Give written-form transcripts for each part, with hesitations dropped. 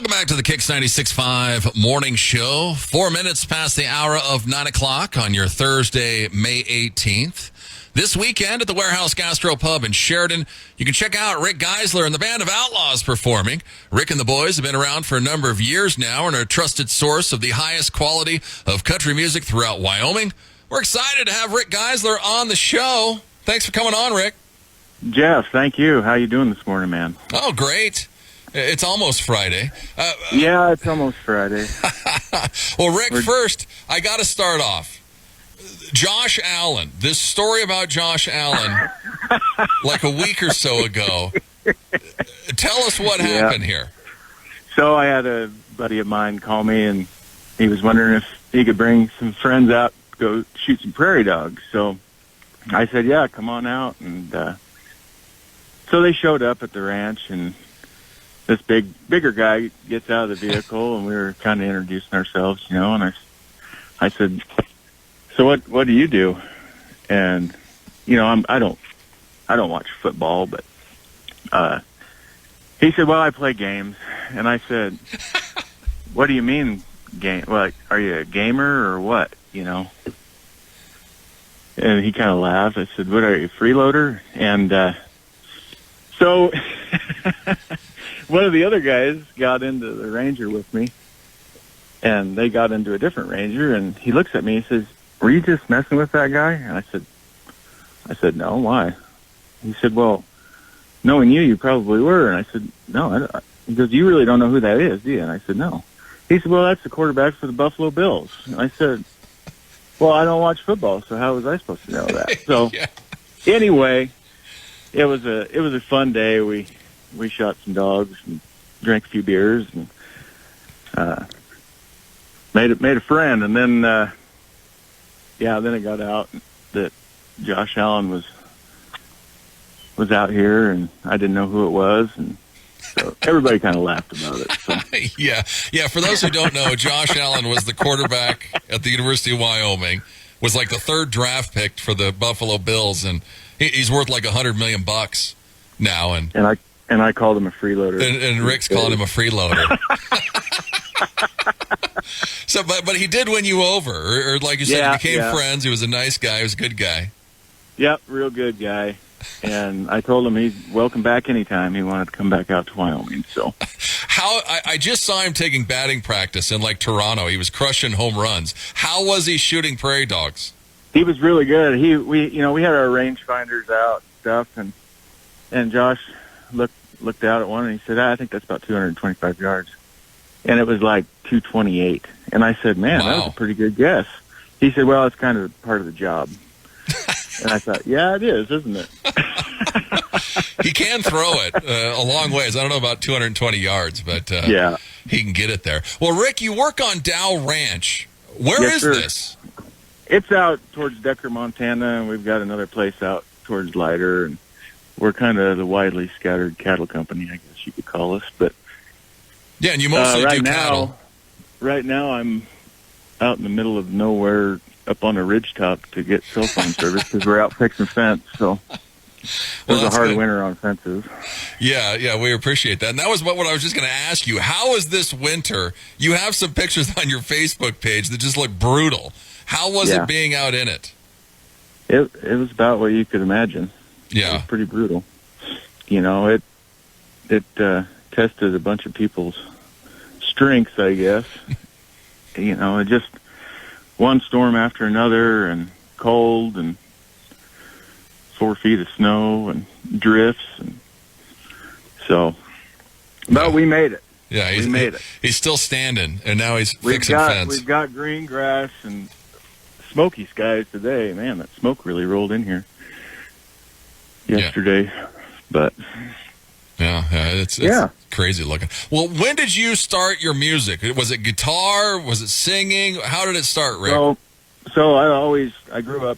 Welcome back to the KIX 96.5 morning show. 4 minutes past the hour of 9 o'clock on your Thursday, May 18th. This weekend at the Warehouse Gastro Pub in Sheridan, you can check out Rick Geisler and the Band of Outlaws performing. Rick and the boys have been around for a number of years now and are a trusted source of the highest quality of country music throughout Wyoming. We're excited to have Rick Geisler on the show. Thanks for coming on, Rick. Jeff, thank you. How you doing this morning, man? Oh, great. It's almost Friday. Yeah, it's almost Friday. Well, Rick, first, I got to start off. Josh Allen, this story about Josh Allen, like a week or so ago. Tell us what happened here. So I had a buddy of mine call me, and he was wondering if he could bring some friends out to go shoot some prairie dogs. So I said, yeah, come on out. And so they showed up at the ranch, and this bigger guy gets out of the vehicle, and we were kind of introducing ourselves, you know, and I said, so what do you do? And, you know, I don't watch football, but he said, well, I play games. And I said, what do you mean game? Well, are you a gamer or what, you know? And he kind of laughed. I said, what are you, a freeloader? And so one of the other guys got into the Ranger with me, and they got into a different Ranger, and he looks at me and says, were you just messing with that guy? And I said, no, why? He said, well, knowing you probably were. And I said, no. He goes, you really don't know who that is, do you? And I said, no. He said, well, that's the quarterback for the Buffalo Bills. And I said, well, I don't watch football, so how was I supposed to know that? So Anyway, it was a fun day. We shot some dogs and drank a few beers and made a friend. And then then it got out that Josh Allen was out here, and I didn't know who it was, and so everybody kind of laughed about it. So. Yeah. For those who don't know, Josh Allen was the quarterback at the University of Wyoming. Was like the third draft pick for the Buffalo Bills, and he's worth like $100 million now. And I called him a freeloader. And Rick's calling him a freeloader. So, but he did win you over, or like you said, you became friends. He was a nice guy. He was a good guy. Yep, real good guy. And I told him he's welcome back anytime he wanted to come back out to Wyoming. So, I just saw him taking batting practice in like Toronto. He was crushing home runs. How was he shooting prairie dogs? He was really good. We had our range finders out and stuff, and Josh looked out at one and he said, I think that's about 225 yards. And it was like 228. And I said, man, that was a pretty good guess. He said, well, it's kind of part of the job. And I thought, yeah, it is, isn't it? He can throw it a long ways. I don't know about 220 yards, but he can get it there. Well, Rick, you work on Dow Ranch. Where is this? It's out towards Decker, Montana, and we've got another place out towards Leiter, and we're kind of the widely scattered cattle company, I guess you could call us. But yeah, and you mostly do cattle. Right now, I'm out in the middle of nowhere up on a ridgetop to get cell phone service because we're out fixing fence. So it was a hard winter on fences. Yeah, we appreciate that. And that was what I was just going to ask you. How was this winter? You have some pictures on your Facebook page that just look brutal. How was it being out in it? It was about what you could imagine. Yeah. It was pretty brutal. You know, it tested a bunch of people's strengths, I guess. You know, it just one storm after another, and cold, and 4 feet of snow, and drifts, and so. But we made it. Yeah, we made it. He's still standing, and now he's fixing fence. We've got green grass and smoky skies today. Man, that smoke really rolled in here yesterday. But it's crazy looking. Well, when did you start your music? Was it guitar? Was it singing? How did it start, Rick? So I grew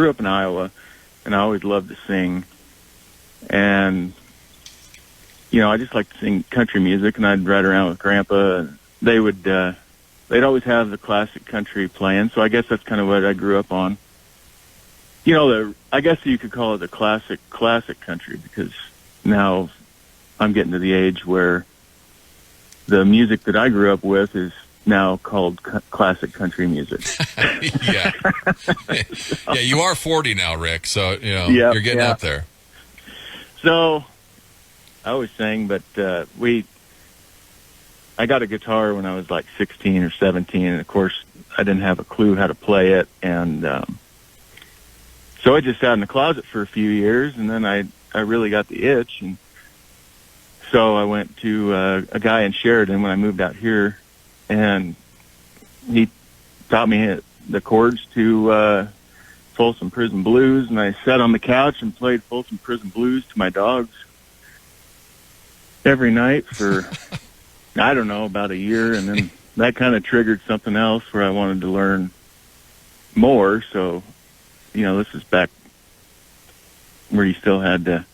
up in Iowa, and I always loved to sing. And you know, I just like to sing country music, and I'd ride around with Grandpa, and they'd always have the classic country playing. So I guess that's kind of what I grew up on. You know, I guess you could call it the classic country, because now I'm getting to the age where the music that I grew up with is now called classic country music. Yeah. Yeah, you are 40 now, Rick, so Yep, you're getting up there. So I always sang, but I got a guitar when I was like 16 or 17, and of course I didn't have a clue how to play it, and so I just sat in the closet for a few years, and then I really got the itch, and so I went to a guy in Sheridan when I moved out here, and he taught me the chords to Folsom Prison Blues, and I sat on the couch and played Folsom Prison Blues to my dogs every night for, I don't know, about a year, and then that kind of triggered something else where I wanted to learn more. So, this is back where you still had to,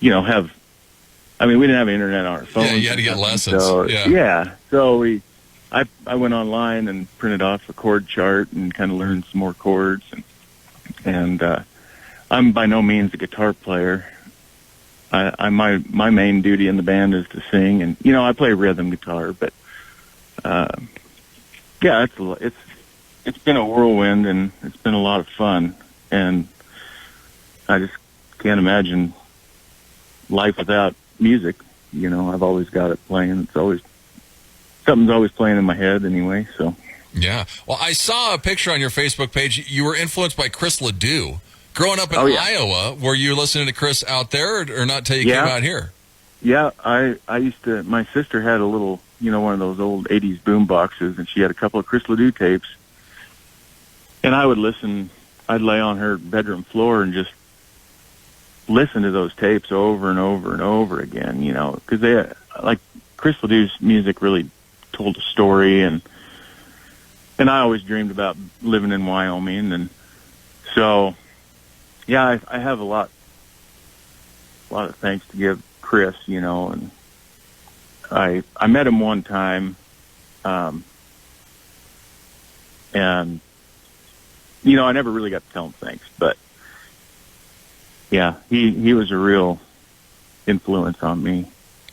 have, we didn't have internet on our phones. Yeah, you had to get lessons. So, so I went online and printed off a chord chart and kind of learned some more chords. And I'm by no means a guitar player. My main duty in the band is to sing, and I play rhythm guitar. But it's been a whirlwind, and it's been a lot of fun. And I just can't imagine life without music. I've always got it playing. Something's always playing in my head anyway. So yeah. Well, I saw a picture on your Facebook page. You were influenced by Chris Ledoux. Growing up in Iowa, were you listening to Chris out there, or not till you came out here? Yeah, I used to. My sister had a little, one of those old '80s boom boxes, and she had a couple of Chris Ledoux tapes. And I would listen. I'd lay on her bedroom floor and just listen to those tapes over and over and over again. Because they like Chris Ledoux's music really told a story, and I always dreamed about living in Wyoming, and so. Yeah, I have a lot of thanks to give Chris, and I met him one time, and I never really got to tell him thanks, but yeah, he was a real influence on me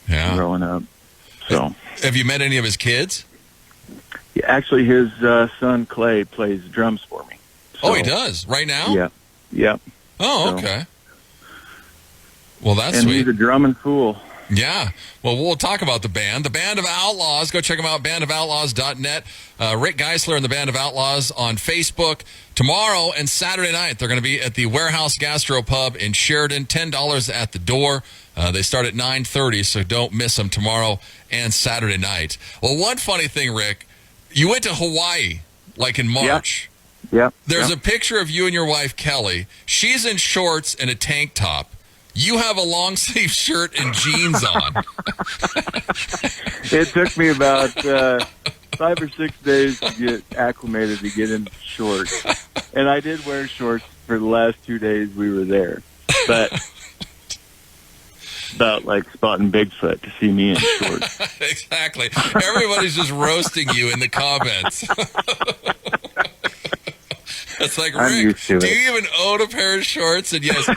growing up. So, have you met any of his kids? Yeah, actually, his son Clay plays drums for me. So, oh, he does right now? Yeah. Oh, okay. Well, that's and sweet. He's a drumming fool. Yeah. Well, we'll talk about the band. The Band of Outlaws. Go check them out, bandofoutlaws.net. Rick Geisler and the Band of Outlaws on Facebook. Tomorrow and Saturday night, they're going to be at the Warehouse Gastro Pub in Sheridan. $10 at the door. They start at 9:30, so don't miss them tomorrow and Saturday night. Well, one funny thing, Rick, you went to Hawaii, like in March. Yeah. There's a picture of you and your wife, Kelly. She's in shorts and a tank top. You have a long sleeve shirt and jeans on. It took me about 5 or 6 days to get acclimated to get into shorts. And I did wear shorts for the last 2 days we were there. But about like spotting Bigfoot to see me in shorts. Exactly. Everybody's just roasting you in the comments. It's like, Rick, do you even own a pair of shorts? And yes,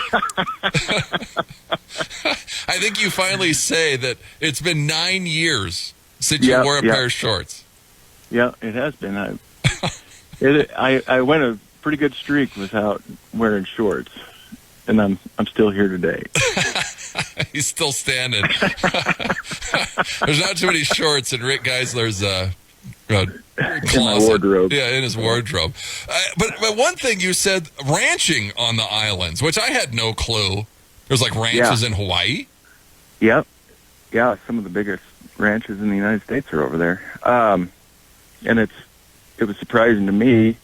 I think you finally say that it's been 9 years since you wore a pair of shorts. Yeah, it has been. I went a pretty good streak without wearing shorts, and I'm still here today. He's still standing. There's not too many shorts in Rick Geisler's closet. In my wardrobe. Yeah, in his wardrobe. But one thing you said, ranching on the islands, which I had no clue. There's like ranches in Hawaii? Yep. Yeah, some of the biggest ranches in the United States are over there. And it was surprising to me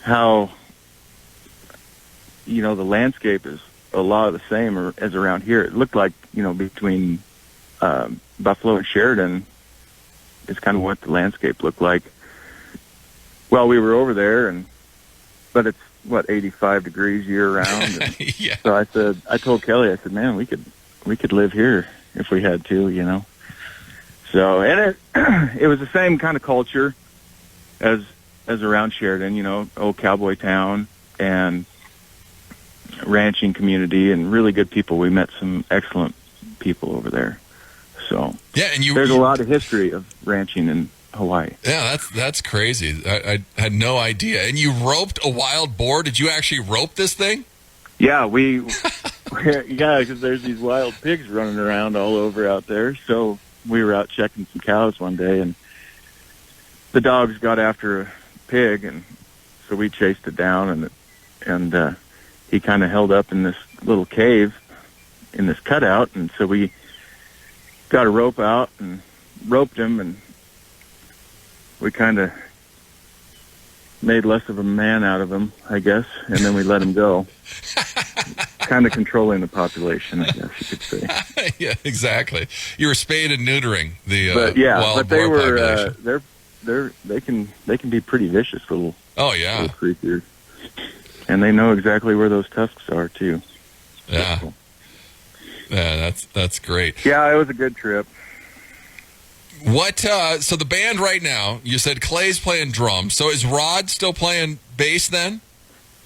how, the landscape is a lot of the same as around here. It looked like, between Buffalo and Sheridan, is kind of what the landscape looked like. Well, we were over there, but it's 85 degrees year round. And yeah. So I told Kelly, I said, man, we could live here if we had to, So, and it was the same kind of culture as around Sheridan, old cowboy town and ranching community and really good people. We met some excellent people over there. So yeah, and there's a lot of history of ranching in Hawaii. Yeah, that's crazy. I had no idea. And you roped a wild boar? Did you actually rope this thing? Yeah, because there's these wild pigs running around all over out there. So we were out checking some cows one day, and the dogs got after a pig, and so we chased it down, and he kind of held up in this little cave in this cutout, and so we got a rope out and roped him, and we kind of made less of a man out of him, I guess, and then we let him go. Kind of controlling the population, I guess you could say. Yeah, exactly. You were spaying and neutering the but they boar population. They can be pretty vicious little little creatures, and they know exactly where those tusks are too. Yeah, yeah, that's great. Yeah, it was a good trip. What? So the band right now, you said Clay's playing drums. So is Rod still playing bass then?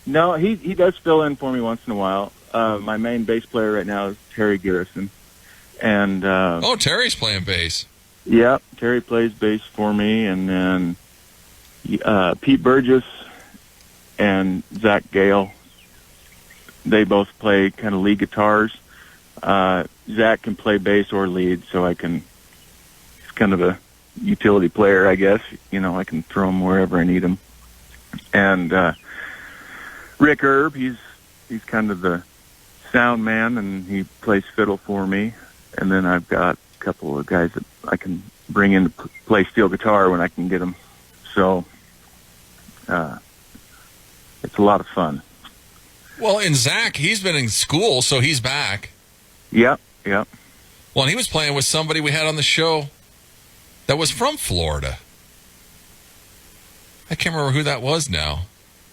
No, he does fill in for me once in a while. My main bass player right now is Terry Garrison, and Terry's playing bass. Yeah, Terry plays bass for me, and then Pete Burgess and Zach Gale, they both play kind of lead guitars. Zach can play bass or lead, so he's kind of a utility player, I guess. I can throw him wherever I need him. And Rick Erb, he's kind of the sound man, and he plays fiddle for me. And then I've got a couple of guys that I can bring in to play steel guitar when I can get them. So it's a lot of fun. Well, and Zach, he's been in school, so he's back. Yep. Well, and he was playing with somebody we had on the show that was from Florida. I can't remember who that was now.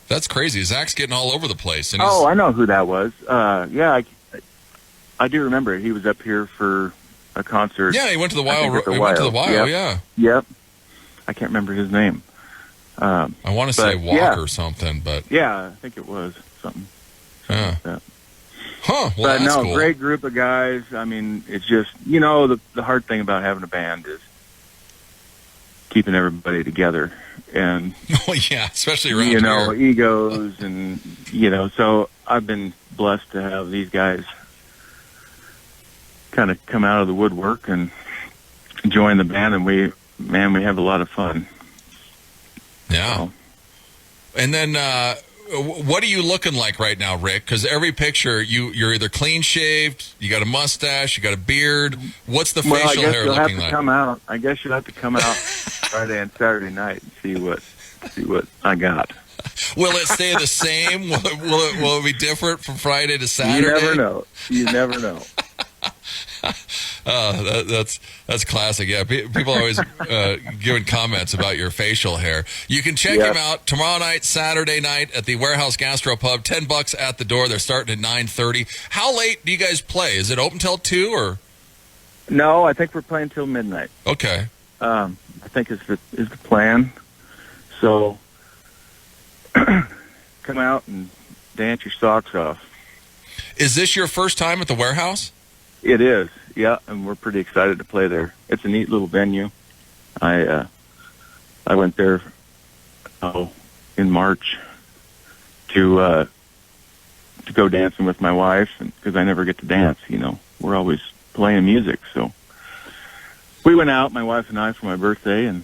That's crazy. Zach's getting all over the place. And I know who that was. Yeah, I do remember. He was up here for a concert. Yeah, he went to the Wild. Yep. Yep. I can't remember his name. I want to say Walker or something, but yeah, I think it was something like that. Huh. Well, but that's no, cool. Great group of guys. I mean, it's just the hard thing about having a band is keeping everybody together, and especially around here. Egos, and so I've been blessed to have these guys kind of come out of the woodwork and join the band, and we have a lot of fun. Yeah. So. And then what are you looking like right now, Rick? Because every picture, you're either clean shaved, you got a mustache, you got a beard. What's the facial hair looking like? I guess you'll have to come out Friday and Saturday night and see what I got. Will it stay the same? Will it be different from Friday to Saturday? You never know. That's classic. Yeah, people are always giving comments about your facial hair. You can check him out tomorrow night, Saturday night at the Warehouse Gastro Pub. $10 at the door. They're starting at 9:30. How late do you guys play? Is it open till 2 or? No, I think we're playing till midnight. Okay. I think is the plan. So come out and dance your socks off. Is this your first time at the Warehouse? It is, yeah, and we're pretty excited to play there. It's a neat little venue. I went there in March to go dancing with my wife, because I never get to dance. We're always playing music, so we went out, my wife and I, for my birthday, and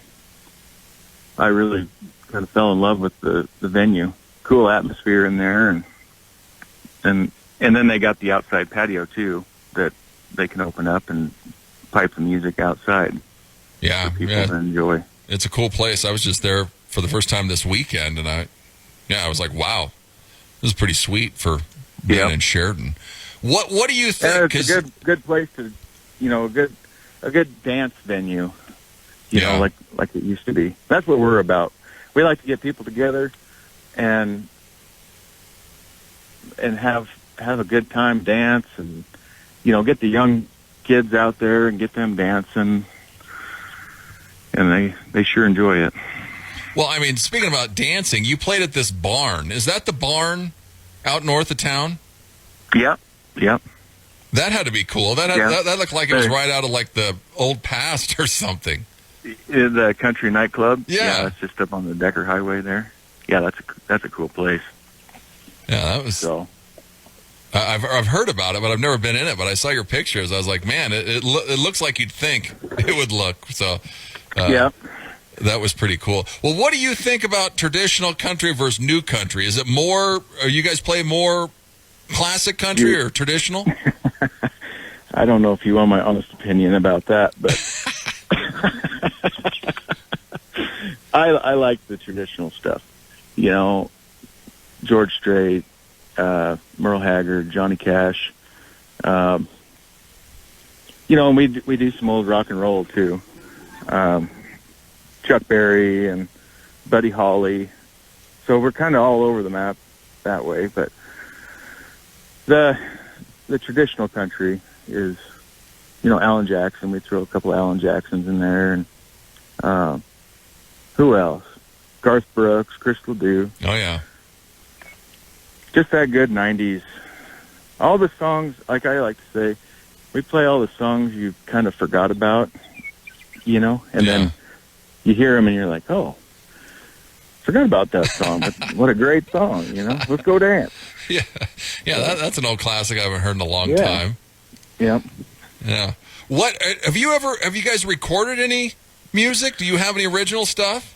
I really kind of fell in love with the venue. Cool atmosphere in there, and then they got the outside patio too that they can open up and pipe the music outside. Yeah, for people to enjoy. It's a cool place. I was just there for the first time this weekend, and I was like, wow, this is pretty sweet for being in Sheridan. What do you think? It's a good place to, a good dance venue. Like it used to be. That's what we're about. We like to get people together and have a good time, dance, and get the young kids out there and get them dancing, and they sure enjoy it. Well, I mean, speaking about dancing, you played at this barn. Is that the barn out north of town? Yep. That had to be cool. That looked like it was right out of like the old past or something. The country nightclub. Yeah, it's just up on the Decker Highway there. Yeah, that's a cool place. Yeah, that was. So, I've heard about it, but I've never been in it. But I saw your pictures. I was like, man, it looks like you'd think it would look. So, yeah, that was pretty cool. Well, what do you think about traditional country versus new country? Is it more? Are you guys play more classic country or traditional? I don't know if you want my honest opinion about that, but I like the traditional stuff. You know, George Strait, Merle Haggard, Johnny Cash. You know, and we do some old rock and roll too. Chuck Berry and Buddy Holly. So we're kind of all over the map that way. But the traditional country is, you know, Alan Jackson. We throw a couple of Alan Jacksons in there, and who else? Garth Brooks, Crystal Dew. Oh yeah. Just that good 90s. All the songs, like I like to say, we play all the songs you kind of forgot about, you know, and then you hear them and you're like, oh, forgot about that song, but what a great song, you know? Let's go dance. Yeah, that's an old classic I haven't heard in a long time. Yeah. Yeah. What have you guys recorded any music? Do you have any original stuff?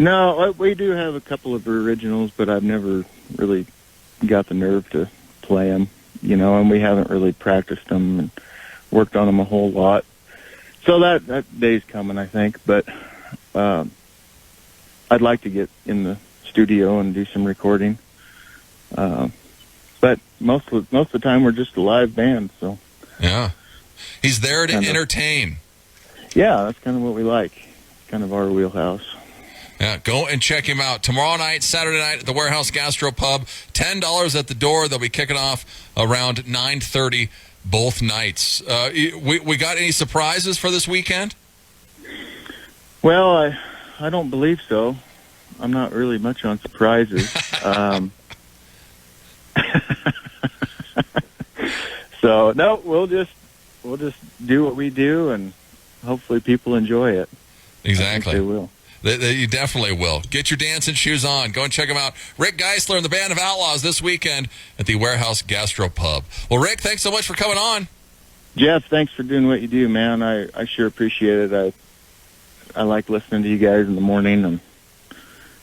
No, we do have a couple of originals, but I've never really got the nerve to play them, you know, and we haven't really practiced them and worked on them a whole lot. So that day's coming, I think, but I'd like to get in the studio and do some recording. But most of the time we're just a live band, so. Yeah. He's there to entertain. Yeah, that's kind of what we like. Kind of our wheelhouse. Yeah, go and check him out. Tomorrow night, Saturday night at the Warehouse Gastro Pub. $10 at the door. They'll be kicking off around 9:30 both nights. We got any surprises for this weekend? Well, I don't believe so. I'm not really much on surprises. So no, we'll just do what we do, and hopefully people enjoy it. Exactly, I think they will. You definitely will. Get your dancing shoes on. Go and check them out. Rick Geisler and the Band of Outlaws this weekend at the Warehouse Gastro Pub. Well, Rick, thanks so much for coming on. Jeff, thanks for doing what you do, man. I sure appreciate it. I like listening to you guys in the morning,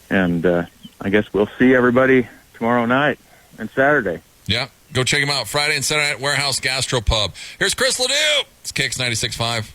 and I guess we'll see everybody tomorrow night and Saturday. Yeah, go check them out Friday and Saturday at Warehouse Gastro Pub. Here's Chris Ledoux. It's KIX 96.5.